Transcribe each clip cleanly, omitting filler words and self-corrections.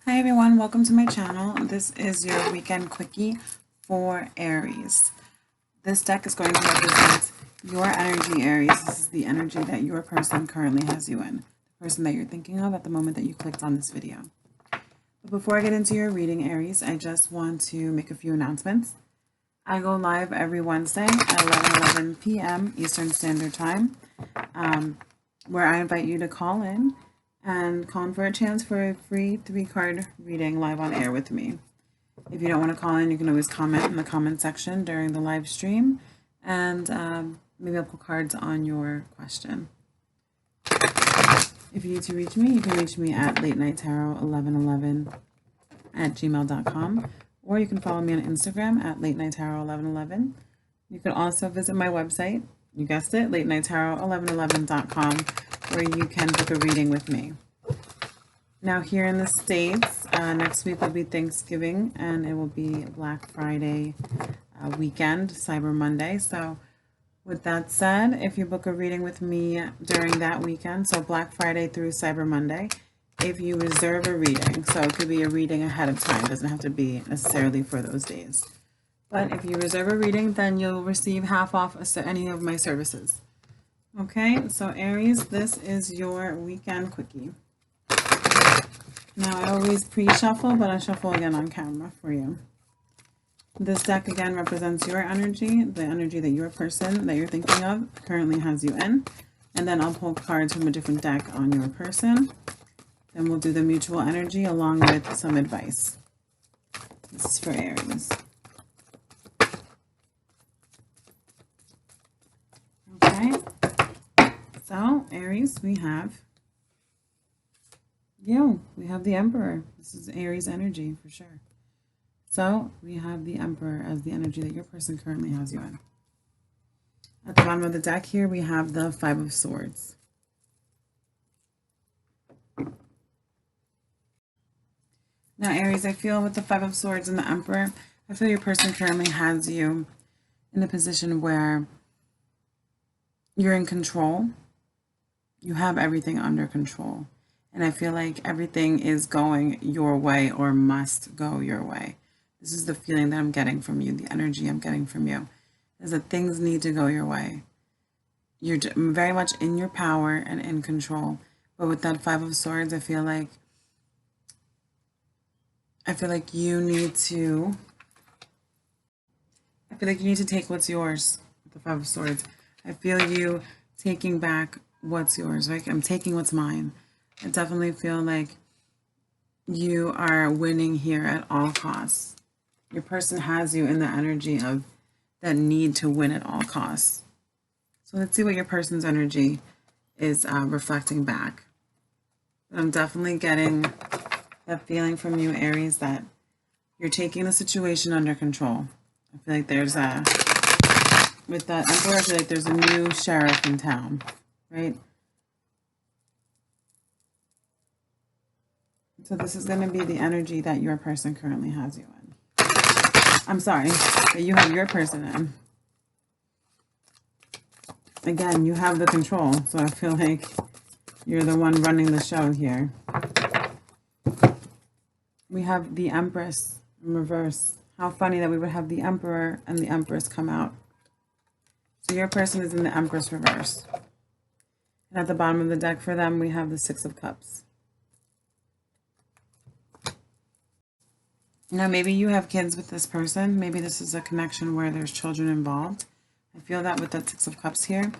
Hi everyone, welcome to my channel. This is your weekend quickie for Aries. This deck is going to represent your energy, Aries. This is the energy that your person currently has you in. The person that you're thinking of at the moment that you clicked on this video. But before I get into your reading, Aries, I just want to make a few announcements. I go live every Wednesday at 11 p.m. Eastern Standard Time, where I invite you to call in for a chance for a free 3-card reading live on air with me. If you don't want to call in, you can always comment in the comment section during the live stream, and maybe I'll put cards on your question. If you need to reach me, you can reach me at latenighttarot1111@gmail.com, or you can follow me on Instagram at latenighttarot1111. You can also visit my website, you guessed it, latenighttarot1111.com, where you can book a reading with me. Now here in the States, next week will be Thanksgiving, and it will be Black Friday weekend, Cyber Monday. So with that said, if you book a reading with me during that weekend, so Black Friday through Cyber Monday, if you reserve a reading, so it could be a reading ahead of time, it doesn't have to be necessarily for those days. But if you reserve a reading, then you'll receive half off any of my services. Okay, so Aries, this is your weekend quickie. Now I always pre-shuffle, but I shuffle again on camera for you. This deck again represents your energy, the energy that your person that you're thinking of currently has you in. And then I'll pull cards from a different deck on your person. Then we'll do the mutual energy along with some advice. This is for Aries. Okay. So, Aries, we have the Emperor. This is Aries energy for sure. So, we have the Emperor as the energy that your person currently has you in. At the bottom of the deck here, we have the Five of Swords. Now, Aries, I feel with the Five of Swords and the Emperor, I feel your person currently has you in a position where you're in control. You have everything under control. And I feel like everything is going your way or must go your way. This is the feeling that I'm getting from you, the energy I'm getting from you, is that things need to go your way. You're very much in your power and in control. But with that Five of Swords, I feel like you need to take what's yours with the Five of Swords. I feel you taking back what's yours, right? I'm taking what's mine. I definitely feel like you are winning here at all costs. Your person has you in the energy of that need to win at all costs. So let's see what your person's energy is reflecting back. I'm definitely getting that feeling from you, Aries, that you're taking the situation under control. I feel like there's with that Emperor, I feel like there's a new sheriff in town, right? So this is going to be the energy that your person currently has you in. I'm sorry, that you have your person in. Again, you have the control, so I feel like you're the one running the show here. We have the Empress in reverse. How funny that we would have the Emperor and the Empress come out. So your person is in the Empress reverse. And at the bottom of the deck for them, we have the Six of Cups. Now, maybe you have kids with this person. Maybe this is a connection where there's children involved. I feel that with that Six of Cups here.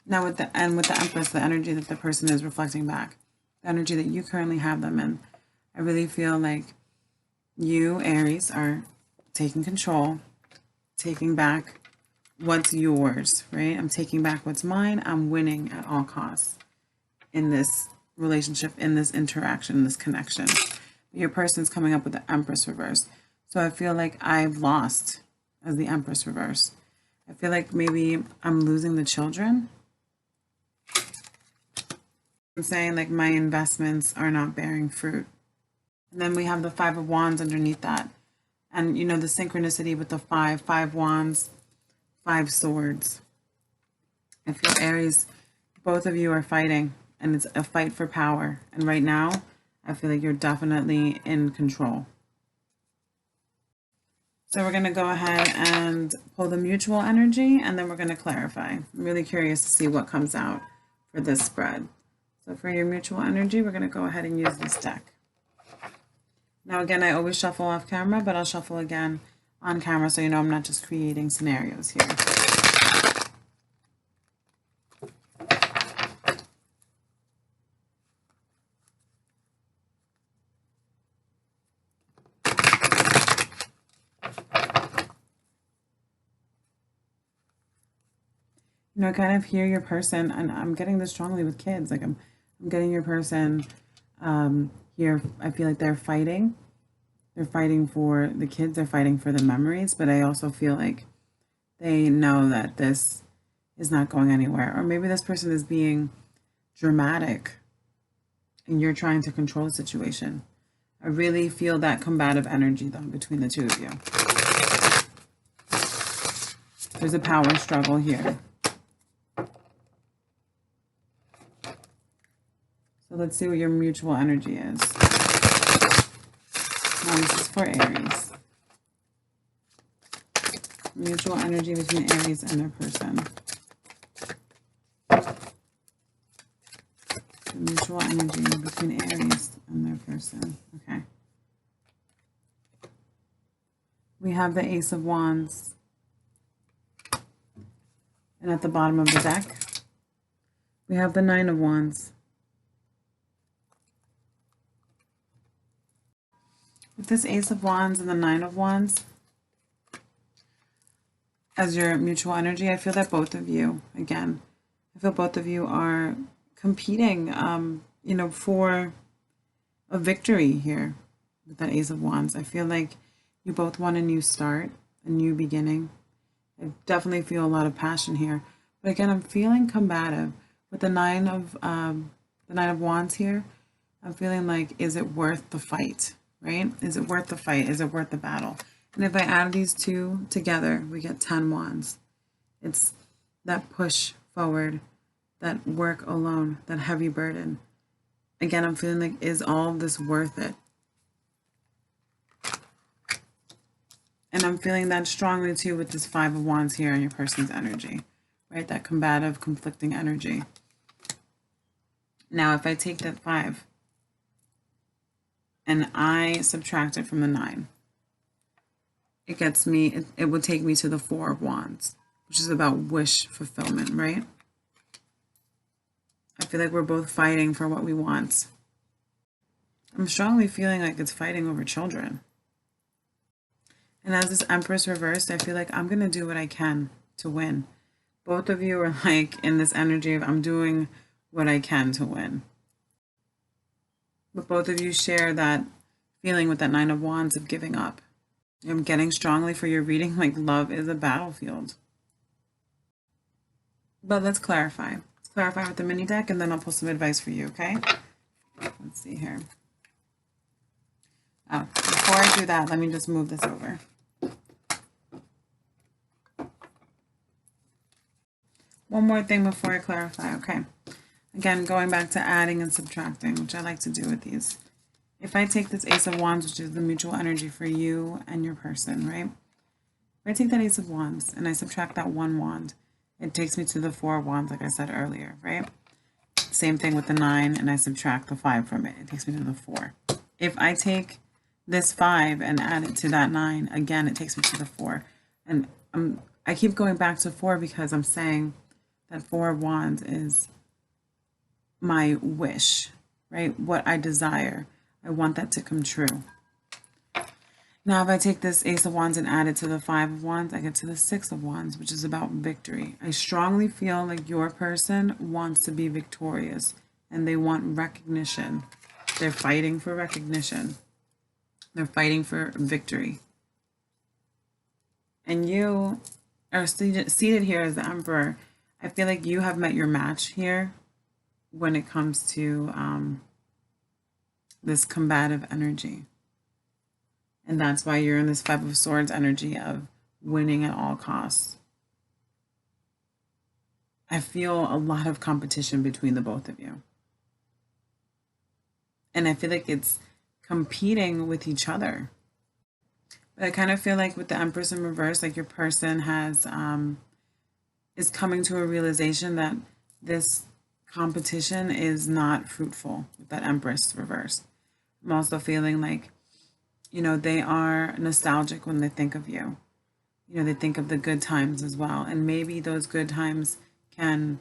Now, with the Empress, the energy that the person is reflecting back, the energy that you currently have them in, I really feel like you, Aries, are taking control, taking back what's yours, right? I'm taking back what's mine. I'm winning at all costs in this relationship, in this interaction, in this connection. Your person's coming up with the Empress reverse. So I feel like I've lost as the Empress reverse. I feel like maybe I'm losing the children. I'm saying like my investments are not bearing fruit. And then we have the Five of Wands underneath that. And you know, the synchronicity with the five wands, 5 swords. I feel Aries, both of you are fighting, and it's a fight for power. And right now, I feel like you're definitely in control. So we're going to go ahead and pull the mutual energy, and then we're going to clarify. I'm really curious to see what comes out for this spread. So for your mutual energy, we're going to go ahead and use this deck. Now again, I always shuffle off camera, but I'll shuffle again on camera so you know I'm not just creating scenarios here. You know, I kind of hear your person, and I'm getting this strongly with kids. Like I'm getting your person here. I feel like they're fighting. They're fighting for the kids. They're fighting for the memories. But I also feel like they know that this is not going anywhere. Or maybe this person is being dramatic, and you're trying to control the situation. I really feel that combative energy, though, between the two of you. There's a power struggle here. So let's see what your mutual energy is. Now this is for Aries. Mutual energy between Aries and their person. The mutual energy between Aries and their person. Okay. We have the Ace of Wands. And at the bottom of the deck, we have the Nine of Wands. With this Ace of Wands and the Nine of Wands as your mutual energy, I feel that both of you, again, I feel both of you are competing, you know, for a victory here with that Ace of Wands. I feel like you both want a new start, a new beginning. I definitely feel a lot of passion here. But again, I'm feeling combative. With the Nine of Wands here, I'm feeling like, is it worth the fight? Right? Is it worth the fight? Is it worth the battle? And if I add these two together, we get 10 wands. It's that push forward, that work alone, that heavy burden. Again, I'm feeling like, is all of this worth it? And I'm feeling that strongly too with this Five of Wands here in your person's energy, right? That combative, conflicting energy. Now, if I take that 5 and I subtract it from the 9, it gets me, it would take me to the Four of Wands, which is about wish fulfillment, right? I feel like we're both fighting for what we want. I'm strongly feeling like it's fighting over children. And as this Empress reversed, I feel like I'm going to do what I can to win. Both of you are like in this energy of I'm doing what I can to win. But both of you share that feeling with that Nine of Wands of giving up. I'm getting strongly for your reading, like love is a battlefield. But let's clarify. Let's clarify with the mini deck, and then I'll pull some advice for you, okay? Let's see here. Oh, before I do that, let me just move this over. One more thing before I clarify, okay? Again, going back to adding and subtracting, which I like to do with these. If I take this Ace of Wands, which is the mutual energy for you and your person, right? If I take that Ace of Wands and I subtract that 1 wand, it takes me to the 4 of Wands, like I said earlier, right? Same thing with the 9, and I subtract the 5 from it. It takes me to the 4. If I take this 5 and add it to that 9, again, it takes me to the 4. And I keep going back to 4 because I'm saying that 4 of Wands is my wish, right? What I desire. I want that to come true. Now, if I take this Ace of Wands and add it to the 5 of Wands, I get to the 6 of Wands, which is about victory. I strongly feel like your person wants to be victorious and they want recognition. They're fighting for recognition. They're fighting for victory. And you are seated here as the Emperor. I feel like you have met your match here when it comes to this combative energy. And that's why you're in this Five of Swords energy of winning at all costs. I feel a lot of competition between the both of you. And I feel like it's competing with each other. But I kind of feel like with the Empress in reverse, like your person has is coming to a realization that this competition is not fruitful with that Empress reverse. I'm also feeling like, you know, they are nostalgic when they think of you. You know, they think of the good times as well. And maybe those good times can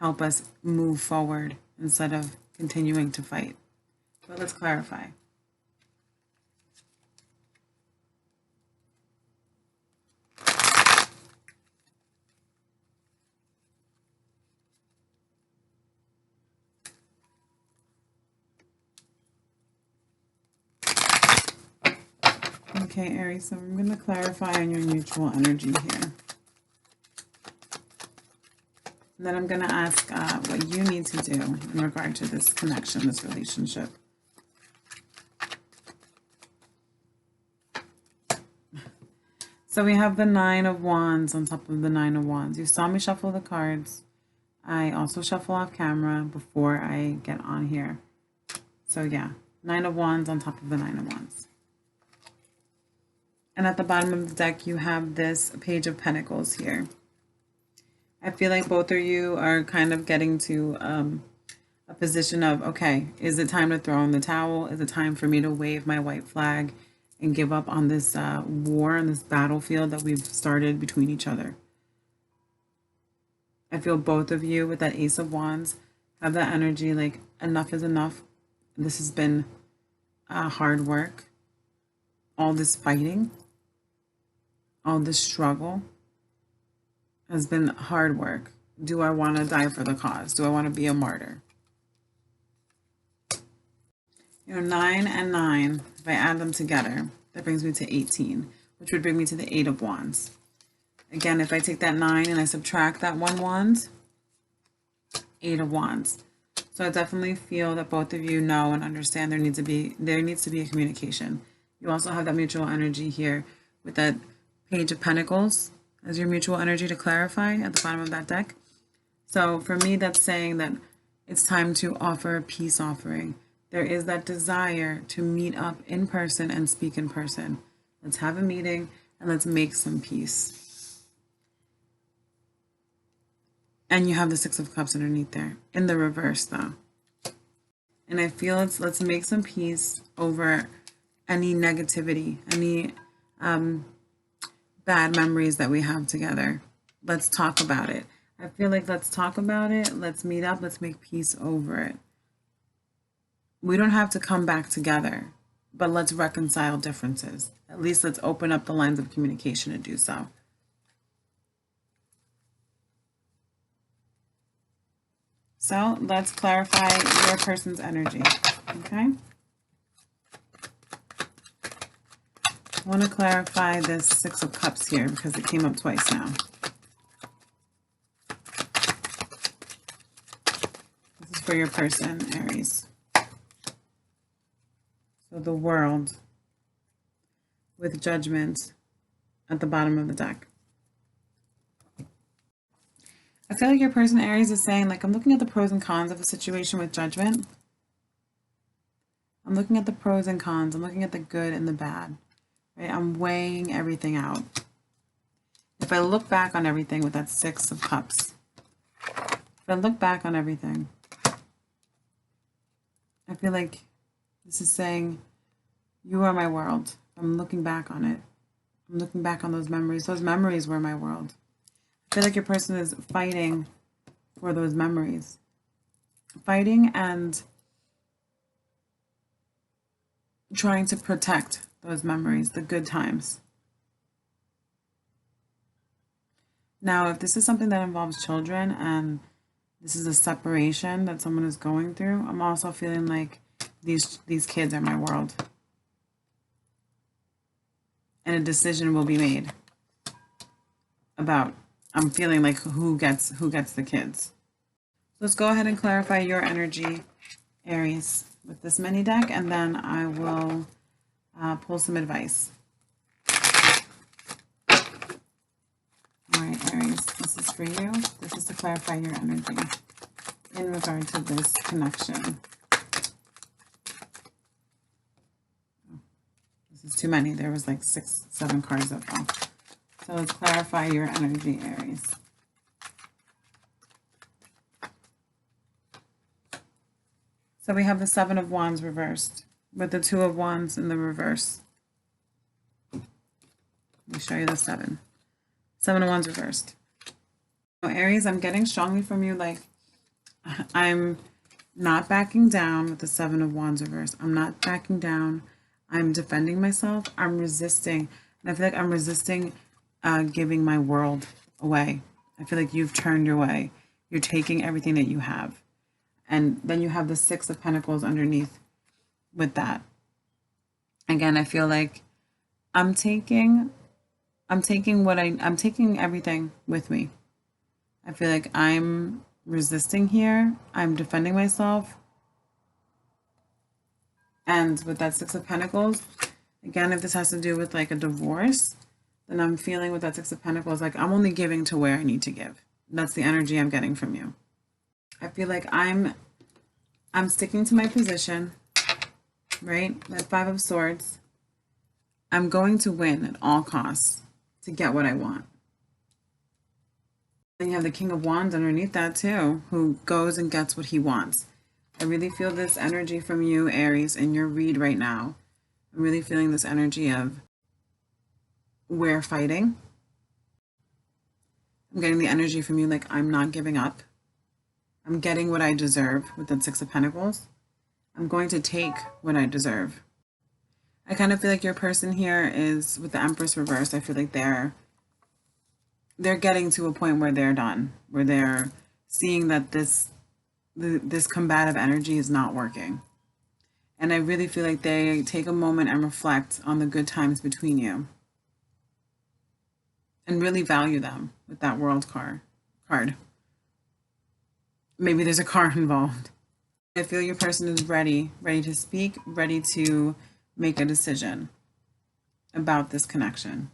help us move forward instead of continuing to fight. But let's clarify. Okay, Aries, so I'm going to clarify on your mutual energy here. And then I'm going to ask what you need to do in regard to this connection, this relationship. So we have the Nine of Wands on top of the Nine of Wands. You saw me shuffle the cards. I also shuffle off camera before I get on here. So yeah, Nine of Wands on top of the Nine of Wands. And at the bottom of the deck, you have this Page of Pentacles here. I feel like both of you are kind of getting to a position of, okay, is it time to throw in the towel? Is it time for me to wave my white flag and give up on this war and this battlefield that we've started between each other? I feel both of you with that Ace of Wands have that energy like enough is enough. This has been hard work. All this fighting, all this struggle has been hard work. Do I want to die for the cause? Do I want to be a martyr? You know, 9 and 9, if I add them together, that brings me to 18, which would bring me to the 8 of Wands. Again, if I take that 9 and I subtract that 1 wand, 8 of Wands. So I definitely feel that both of you know and understand there needs to be a communication. You also have that mutual energy here with that Page of Pentacles as your mutual energy to clarify at the bottom of that deck. So for me, that's saying that it's time to offer a peace offering. There is that desire to meet up in person and speak in person. Let's have a meeting and let's make some peace. And you have the Six of Cups underneath there, in the reverse though. And I feel let's make some peace over any negativity, any bad memories that we have together. Let's talk about it. I feel like let's talk about it. Let's meet up. Let's make peace over it. We don't have to come back together, but let's reconcile differences. At least let's open up the lines of communication to do so. So let's clarify your person's energy, okay? I want to clarify this Six of Cups here because it came up twice now. This is for your person, Aries. So the World with Judgment at the bottom of the deck. I feel like your person, Aries, is saying, like, I'm looking at the pros and cons of a situation with Judgment. I'm looking at the pros and cons. I'm looking at the good and the bad. Right? I'm weighing everything out. If I look back on everything with that Six of Cups, if I look back on everything, I feel like this is saying, you are my world. I'm looking back on it. I'm looking back on those memories. Those memories were my world. I feel like your person is fighting for those memories. Fighting and trying to protect those memories, the good times. Now, if this is something that involves children and this is a separation that someone is going through, I'm also feeling like these kids are my world. And a decision will be made about, I'm feeling like who gets the kids. Let's go ahead and clarify your energy, Aries, with this mini deck, and then I will pull some advice. All right, Aries, this is for you. This is to clarify your energy in regard to this connection. is too many. There was like 6, 7 cards that fell. So let's clarify your energy, Aries. So we have the 7 of Wands reversed with the 2 of Wands in the reverse. Let me show you the 7. 7 of Wands reversed. So Aries, I'm getting strongly from you, like, I'm not backing down with the 7 of Wands reversed. I'm not backing down. I'm defending myself. I'm resisting. And I feel like I'm resisting giving my world away. I feel like you've turned your way. You're taking everything that you have. And then you have the 6 of Pentacles underneath with that. Again, I feel like I'm taking everything with me. I feel like I'm resisting here. I'm defending myself. And with that 6 of Pentacles, again, if this has to do with like a divorce, then I'm feeling with that 6 of Pentacles, like I'm only giving to where I need to give. That's the energy I'm getting from you. I feel like I'm sticking to my position, right? That 5 of Swords. I'm going to win at all costs to get what I want. Then you have the King of Wands underneath that too, who goes and gets what he wants. I really feel this energy from you, Aries, in your read right now. I'm really feeling this energy of we're fighting. I'm getting the energy from you like I'm not giving up. I'm getting what I deserve with that 6 of Pentacles. I'm going to take what I deserve. I kind of feel like your person here is, with the Empress reversed, I feel like they're getting to a point where they're done, where they're seeing that this combative energy is not working. And I really feel like they take a moment and reflect on the good times between you and really value them with that World card. Maybe there's a car involved. I feel your person is ready to speak, ready to make a decision about this connection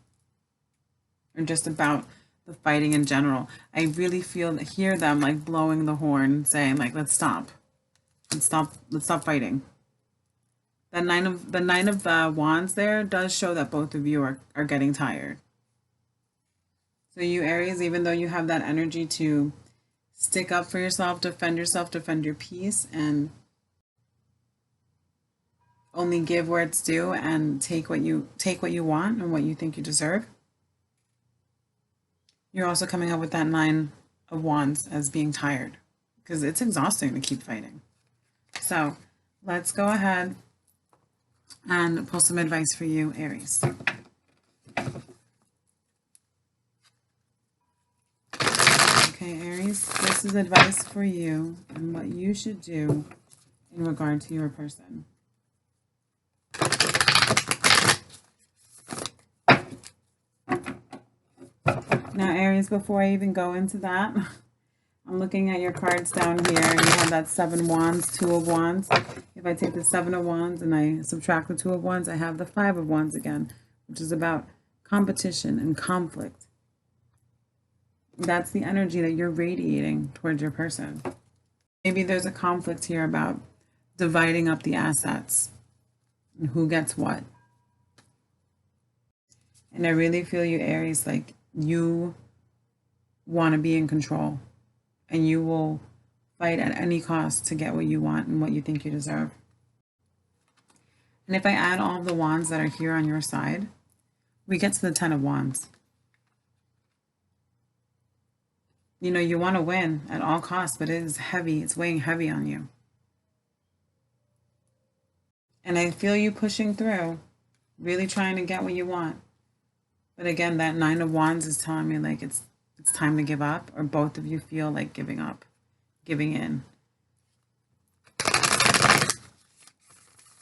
or just about the fighting in general. I really hear them like blowing the horn, saying like, let's stop fighting. The nine of Wands there does show that both of you are getting tired. So you, Aries, even though you have that energy to stick up for yourself, defend your peace, and only give where it's due and take what you want and what you think you deserve, you're also coming up with that 9 of Wands as being tired, because it's exhausting to keep fighting. So let's go ahead and pull some advice for you, Aries. Okay, Aries, this is advice for you and what you should do in regard to your person. Now, Aries, before I even go into that, I'm looking at your cards down here, and you have that 7 Wands, 2 of Wands. If I take the 7 of Wands and I subtract the 2 of Wands, I have the 5 of Wands again, which is about competition and conflict. That's the energy that you're radiating towards your person. Maybe there's a conflict here about dividing up the assets and who gets what. And I really feel you, Aries, like you want to be in control and you will fight at any cost to get what you want and what you think you deserve. And if I add all of the wands that are here on your side, we get to the 10 of Wands. You know, you want to win at all costs, but it is heavy. It's weighing heavy on you. And I feel you pushing through, really trying to get what you want. But again, that 9 of Wands is telling me like it's time to give up, or both of you feel like giving up, giving in.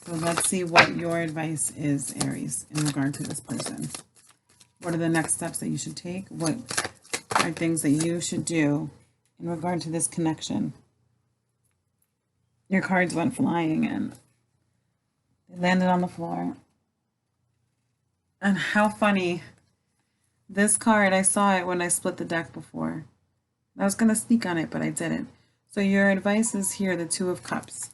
So let's see what your advice is, Aries, in regard to this person. What are the next steps that you should take? What are things that you should do in regard to this connection? Your cards went flying and they landed on the floor. And how funny. This card, I saw it when I split the deck before. I was going to speak on it, but I didn't. So your advice is here, the 2 of Cups.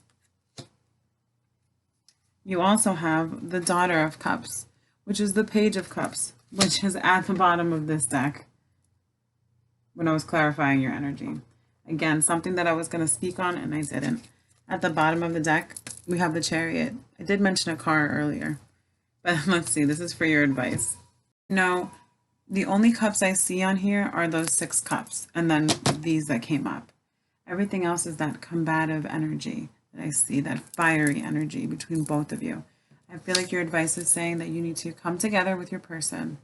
You also have the Daughter of Cups, which is the Page of Cups, which is at the bottom of this deck when I was clarifying your energy. Again, something that I was going to speak on and I didn't. At the bottom of the deck, we have the Chariot. I did mention a car earlier, but let's see, this is for your advice. No, the only cups I see on here are those 6 cups and then these that came up. Everything else is that combative energy that I see, that fiery energy between both of you. I feel like your advice is saying that you need to come together with your person,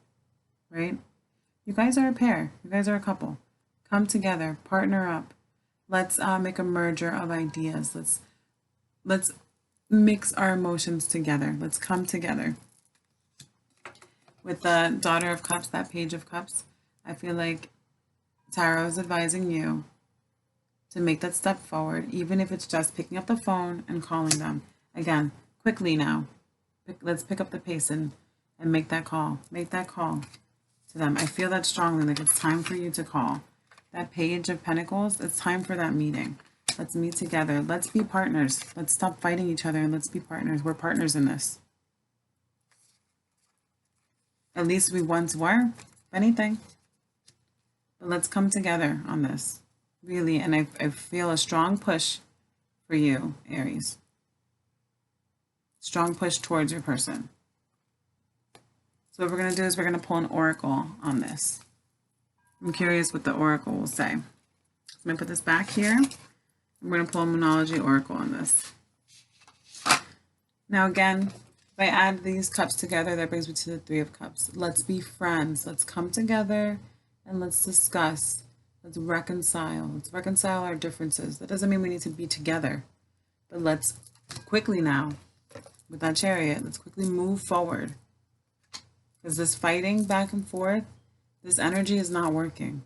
right? You guys are a pair. You guys are a couple. Come together, partner up. Let's make a merger of ideas. Let's mix our emotions together. Let's come together. With the Daughter of Cups, that Page of Cups, I feel like Tarot is advising you to make that step forward, even if it's just picking up the phone and calling them. Again, quickly now. Let's pick up the pace and make that call. Make that call to them. I feel that strongly, like it's time for you to call. That Page of Pentacles, it's time for that meeting. Let's meet together. Let's be partners. Let's stop fighting each other and let's be partners. We're partners in this. At least we once were, if anything. But let's come together on this. Really, and I feel a strong push for you, Aries. Strong push towards your person. So what we're going to do is we're going to pull an oracle on this. I'm curious what the oracle will say. So I'm going to put this back here. I'm going to pull a Moonology oracle on this. Now again, if I add these cups together, that brings me to the 3 of Cups. Let's be friends. Let's come together and let's discuss. Let's reconcile. Let's reconcile our differences. That doesn't mean we need to be together. But let's quickly now, with that Chariot, let's quickly move forward. Because this fighting back and forth, this energy is not working.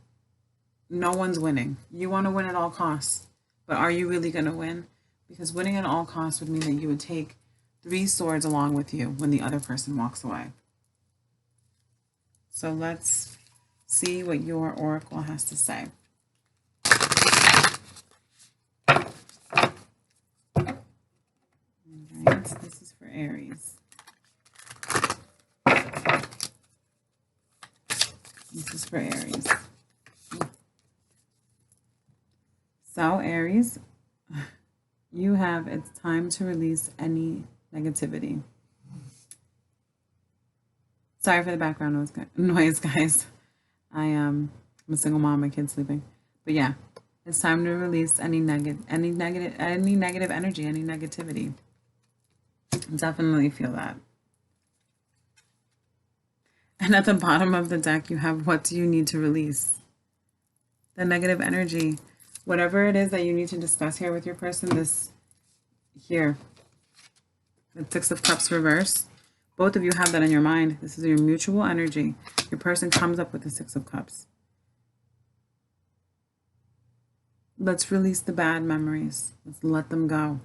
No one's winning. You want to win at all costs. But are you really going to win? Because winning at all costs would mean that you would take 3 swords along with you when the other person walks away. So let's see what your oracle has to say. Alright, this is for Aries. This is for Aries. So Aries, you have, it's time to release any negativity. Sorry for the background noise, guys. I'm a single mom, my kid's sleeping. But yeah, it's time to release any negative energy, any negativity. Definitely feel that. And at the bottom of the deck, you have what do you need to release? The negative energy. Whatever it is that you need to discuss here with your person, this here, the 6 of Cups reverse. Both of you have that in your mind. This is your mutual energy. Your person comes up with the 6 of Cups. Let's release the bad memories. Let's let them go.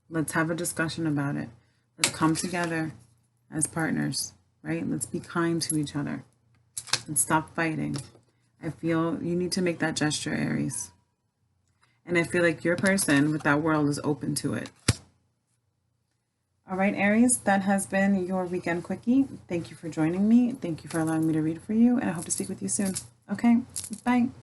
Let's have a discussion about it. Let's come together as partners, right? Let's be kind to each other and stop fighting. I feel you need to make that gesture, Aries. And I feel like your person with that world is open to it. All right, Aries, that has been your weekend quickie. Thank you for joining me. Thank you for allowing me to read for you, and I hope to speak with you soon. Okay, bye.